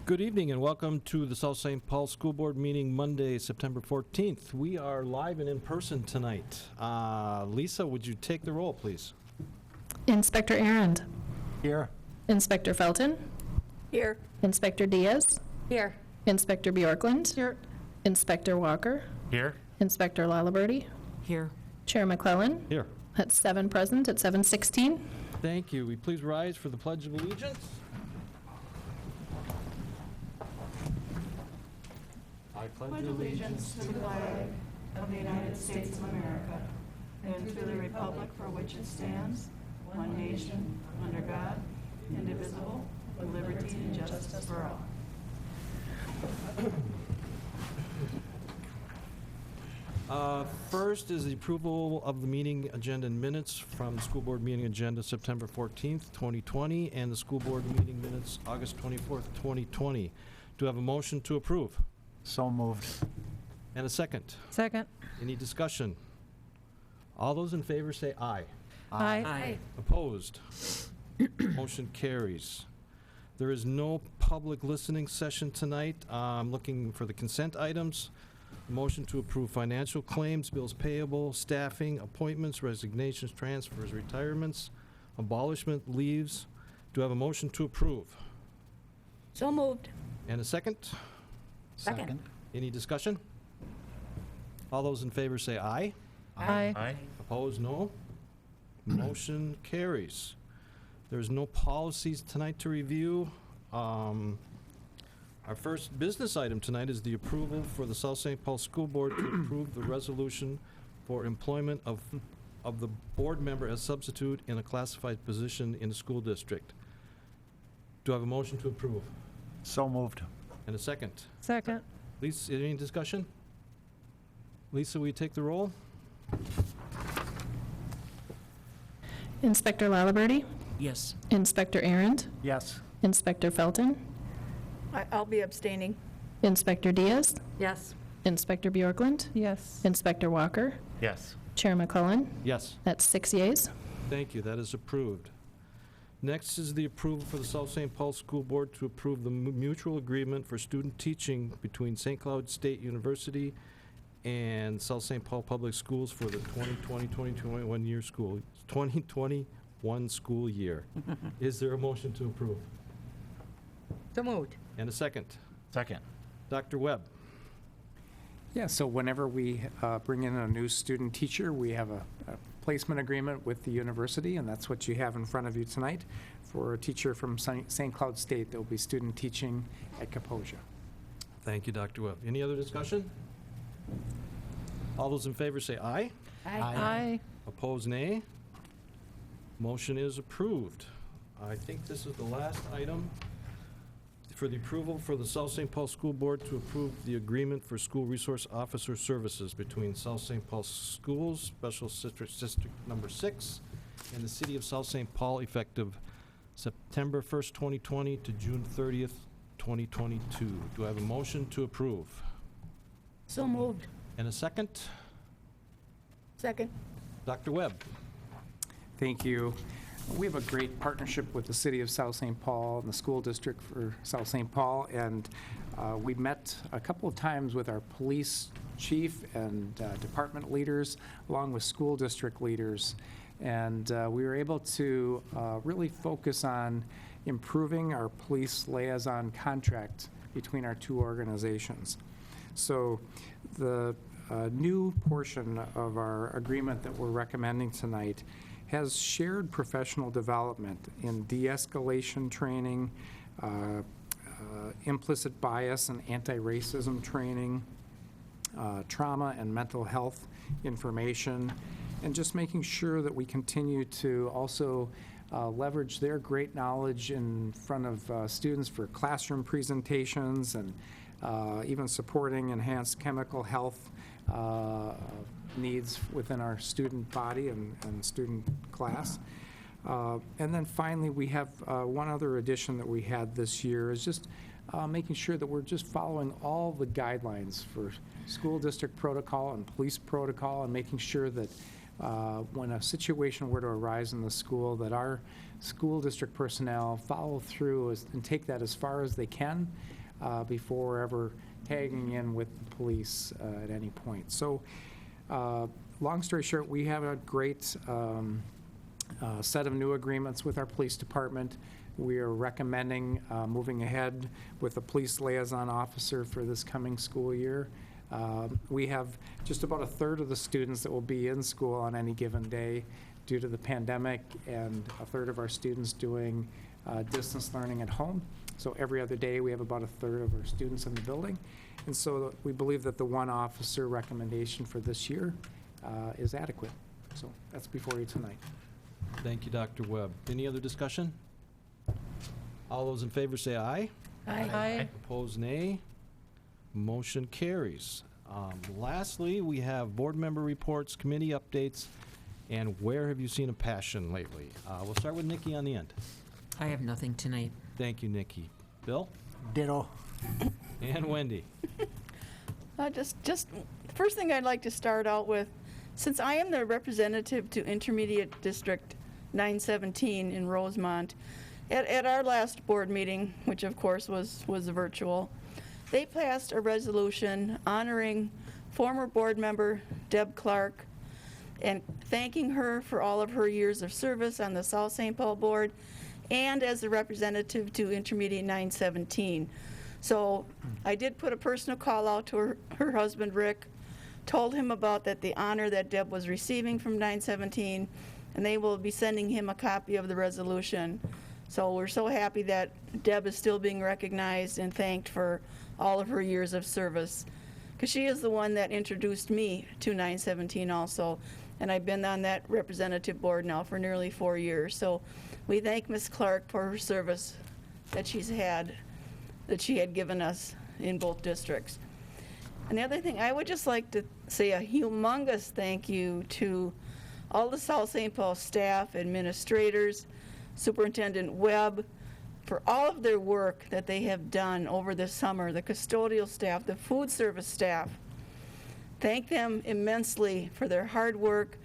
Good evening and welcome to the South St. Paul School Board meeting Monday, September 14th. We are live and in person tonight. Lisa, would you take the roll, please? Inspector Arend. Here. Inspector Felton. Here. Inspector Diaz. Here. Inspector Bjorklund. Here. Inspector Walker. Here. Inspector Laliberty. Here. Chair McClellan. Here. That's 7 present at 7:16. Thank you. Will you please rise for the Pledge of Allegiance? I pledge allegiance to the flag of the United States of America and to the republic for which it stands, one nation, under God, indivisible, with liberty and justice for all. First is the approval of the meeting agenda and minutes from the school board meeting agenda September 14th, 2020, and the school board meeting minutes August 24th, 2020. Do I have a motion to approve? So moved. And a second. Second. Any discussion? All those in favor say aye. Aye. Opposed? Motion carries. There is no public listening session tonight. I'm looking for the consent items. Motion to approve financial claims, bills payable, staffing, appointments, resignations, transfers, retirements, abolishment, leaves. Do I have a motion to approve? So moved. And a second? Second. Any discussion? All those in favor say aye. Aye. Opposed, no. Motion carries. There's no policies tonight to review. Our first business item tonight is the approval for the South St. Paul School Board to approve the resolution for employment of the board member as substitute in a classified position in the school district. Do I have a motion to approve? So moved. And a second? Second. Lisa, any discussion? Lisa, will you take the roll? Inspector Laliberty. Yes. Inspector Arend. Yes. Inspector Felton. I'll be abstaining. Inspector Diaz. Yes. Inspector Bjorklund. Yes. Inspector Walker. Yes. Chair McClellan. Yes. That's 6 yeas. Thank you. That is approved. Next is the approval for the South St. Paul School Board to approve the mutual agreement for student teaching between St. Cloud State University and South St. Paul Public Schools for the 2020-2021 year school, 2021 school year. Is there a motion to approve? So moved. And a second? Second. Dr. Webb. Yeah, so whenever we bring in a new student teacher, we have a placement agreement with the university, and that's what you have in front of you tonight for a teacher from St. Cloud State that will be student teaching at Kaposia. Thank you, Dr. Webb. Any other discussion? All those in favor say aye. Aye. Opposed, nay. Motion is approved. I think this is the last item for the approval for the South St. Paul School Board to approve the agreement for school resource officer services between South St. Paul Schools, Special District Number 6, and the City of South St. Paul effective September 1st, 2020 to June 30th, 2022. Do I have a motion to approve? So moved. And a second? Second. Dr. Webb. Thank you. We have a great partnership with the City of South St. Paul and the School District for South St. Paul, and we met a couple of times with our police chief and department leaders, along with school district leaders, and we were able to really focus on improving our police liaison contract between our two organizations. So the new portion of our agreement that we're recommending tonight has shared professional development in de-escalation training, implicit bias and anti-racism training, trauma and mental health information, and just making sure that we continue to also leverage their great knowledge in front of students for classroom presentations and even supporting enhanced chemical health needs within our student body and student class. And then finally, we have one other addition that we had this year is just making sure that we're just following all the guidelines for school district protocol and police protocol, and making sure that when a situation were to arise in the school, that our school district personnel follow through and take that as far as they can before ever tagging in with the police at any point. So, long story short, we have a great set of new agreements with our police department. We are recommending moving ahead with a police liaison officer for this coming school year. We have just about a third of the students that will be in school on any given day due to the pandemic, and a third of our students doing distance learning at home. So every other day, we have about a third of our students in the building. And so we believe that the one officer recommendation for this year is adequate. So that's before you tonight. Thank you, Dr. Webb. Any other discussion? All those in favor say aye. Aye. Opposed, nay. Motion carries. Lastly, we have board member reports, committee updates, and where have you seen a passion lately? We'll start with Nikki on the end. I have nothing tonight. Thank you, Nikki. Bill? Ditto. And Wendy? Just first thing I'd like to start out with, since I am the representative to Intermediate District 917 in Rosemont, at our last board meeting, which of course was virtual, they passed a resolution honoring former board member Deb Clark and thanking her for all of her years of service on the South St. Paul board and as a representative to Intermediate 917. So I did put a personal call out to her husband, Rick, told him about the honor that Deb was receiving from 917, and they will be sending him a copy of the resolution. So we're so happy that Deb is still being recognized and thanked for all of her years of service, because she is the one that introduced me to 917 also, and I've been on that representative board now for nearly 4 years. So we thank Ms. Clark for her service that she had given us in both districts. And the other thing, I would just like to say a humongous thank you to all the South St. Paul staff, administrators, Superintendent Webb, for all of their work that they have done over the summer, the custodial staff, the food service staff. Thank them immensely for their hard work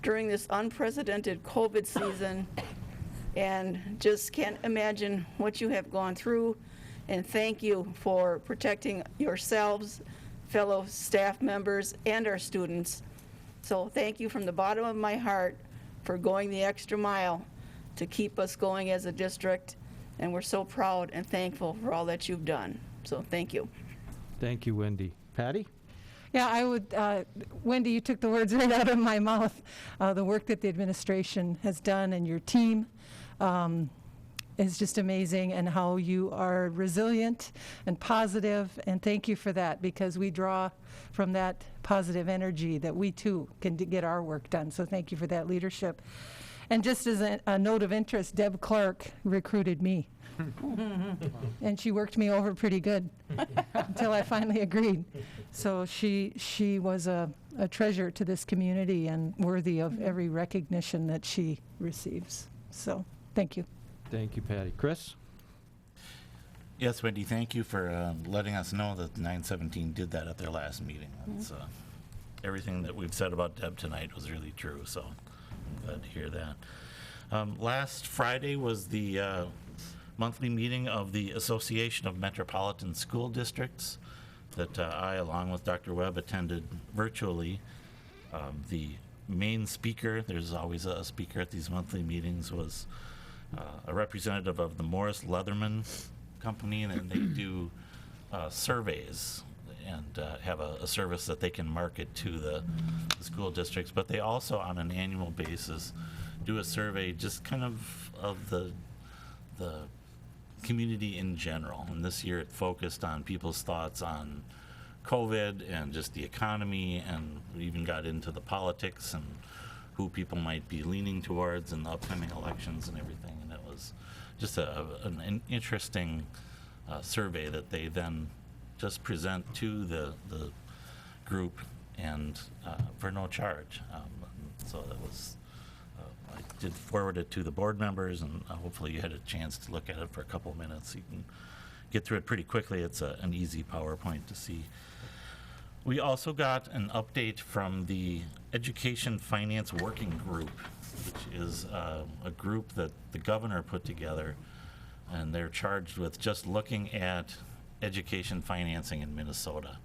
during this unprecedented COVID season, and just can't imagine what you have gone through. And thank you for protecting yourselves, fellow staff members, and our students. So thank you from the bottom of my heart for going the extra mile to keep us going as a district, and we're so proud and thankful for all that you've done. So thank you. Thank you, Wendy. Patty? Yeah, I would, Wendy, you took the words right out of my mouth. The work that the administration has done and your team is just amazing, and how you are resilient and positive, and thank you for that, because we draw from that positive energy that we too can get our work done. So thank you for that leadership. And just as a note of interest, Deb Clark recruited me. And she worked me over pretty good until I finally agreed. So she was a treasure to this community and worthy of every recognition that she receives. So thank you. Thank you, Patty. Chris? Yes, Wendy, thank you for letting us know that 917 did that at their last meeting. That's, everything that we've said about Deb tonight was really true, so I'm glad to hear that. Last Friday was the monthly meeting of the Association of Metropolitan School Districts that I, along with Dr. Webb, attended virtually. The main speaker, there's always a speaker at these monthly meetings, was a representative of the Morris Leatherman Company, and they do surveys and have a service that they can market to the school districts. But they also, on an annual basis, do a survey just kind of the community in general. And this year it focused on people's thoughts on COVID and just the economy, and we even got into the politics and who people might be leaning towards in the upcoming elections and everything. And it was just an interesting survey that they then just present to the group, and for no charge. So that was, I did forward it to the board members, and hopefully you had a chance to look at it for a couple of minutes. You can get through it pretty quickly. It's an easy PowerPoint to see. We also got an update from the Education Finance Working Group, which is a group that the governor put together, and they're charged with just looking at education financing in Minnesota,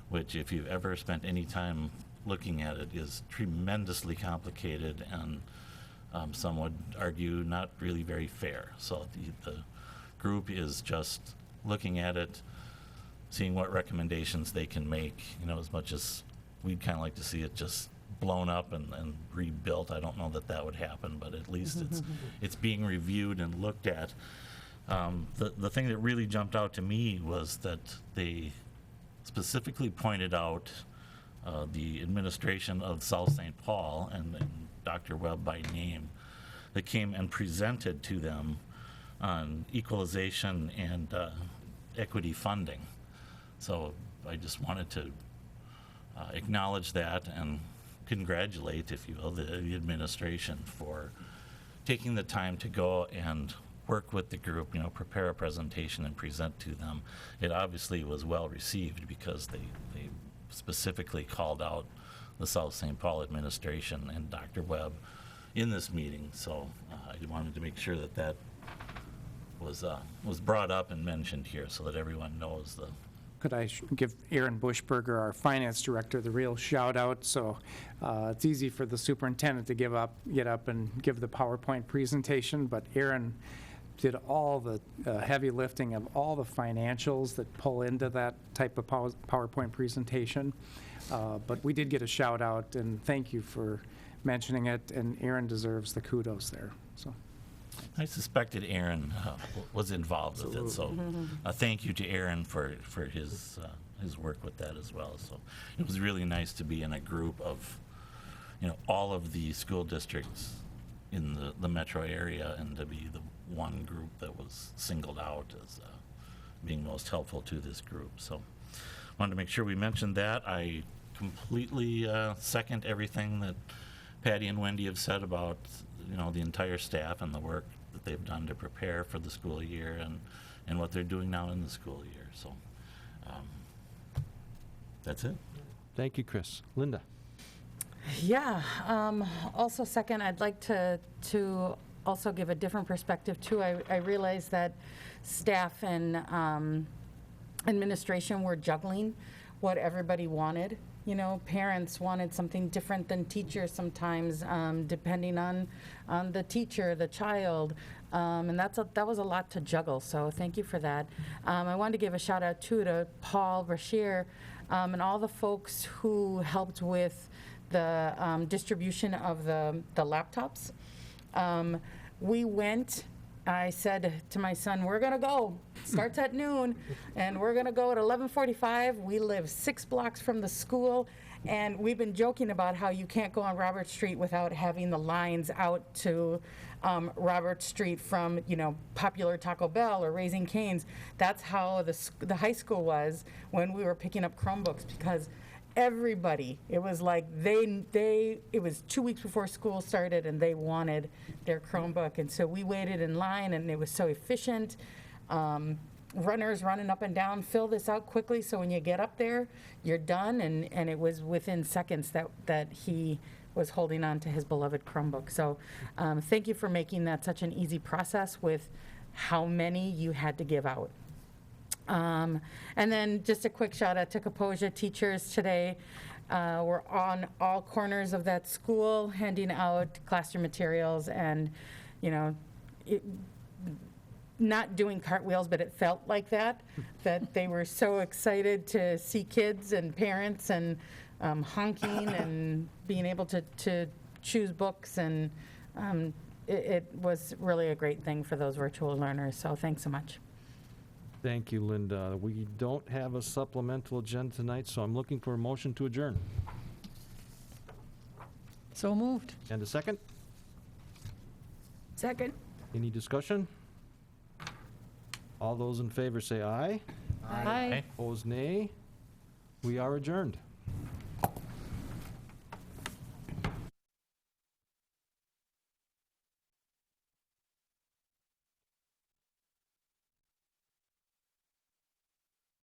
which, if you've ever spent any time looking at it, is tremendously complicated and some would argue not really very fair. So the group is just looking at it, seeing what recommendations they can make, as much as we'd kind of like to see it just blown up and rebuilt. I don't know that that would happen, but at least it's being reviewed and looked at. The thing that really jumped out to me was that they specifically pointed out the administration of South St. Paul and Dr. Webb by name that came and presented to them on equalization and equity funding. So I just wanted to acknowledge that and congratulate, if you will, the administration for taking the time to go and work with the group, prepare a presentation and present to them. It obviously was well received because they specifically called out the South St. Paul administration and Dr. Webb in this meeting. So I wanted to make sure that that was brought up and mentioned here so that everyone knows the. Could I give Aaron Bushberger, our finance director, the real shout out? So it's easy for the superintendent to get up and give the PowerPoint presentation, but Aaron did all the heavy lifting of all the financials that pull into that type of PowerPoint presentation. But we did get a shout out, and thank you for mentioning it, and Aaron deserves the kudos there. So. I suspected Aaron was involved with it, so thank you to Aaron for his work with that as well. So it was really nice to be in a group of, all of the school districts in the metro area, and to be the one group that was singled out as being most helpful to this group. So wanted to make sure we mentioned that. I completely second everything that Patty and Wendy have said about the entire staff and the work that they've done to prepare for the school year and what they're doing now in the school year. So that's it. Thank you, Chris. Linda? Yeah, also second, I'd like to also give a different perspective too. I realize that staff and administration were juggling what everybody wanted. Parents wanted something different than teachers sometimes, depending on the teacher, the child, and that was a lot to juggle, so thank you for that. I wanted to give a shout out too to Paul Brashear and all the folks who helped with the distribution of the laptops. We went, I said to my son, we're gonna go, starts at noon, and we're gonna go at 11:45. We live 6 blocks from the school, and we've been joking about how you can't go on Robert Street without having the lines out to Robert Street from, Popular Taco Bell or Raising Cane's. That's how the high school was when we were picking up Chromebooks, because everybody, it was like it was 2 weeks before school started and they wanted their Chromebook, and so we waited in line and it was so efficient. Runners running up and down, fill this out quickly so when you get up there you're done, and it was within seconds that he was holding on to his beloved Chromebook. So thank you for making that such an easy process with how many you had to give out. And then just a quick shout out to Kaposia teachers today. We're on all corners of that school handing out classroom materials, and not doing cartwheels, but it felt like that they were so excited to see kids and parents and honking and being able to choose books, and it was really a great thing for those virtual learners. So thanks so much. Thank you, Linda. We don't have a supplemental agenda tonight, so I'm looking for a motion to adjourn. So moved. And a second? Second. Any discussion? All those in favor say aye. Aye. Opposed, nay. We are adjourned.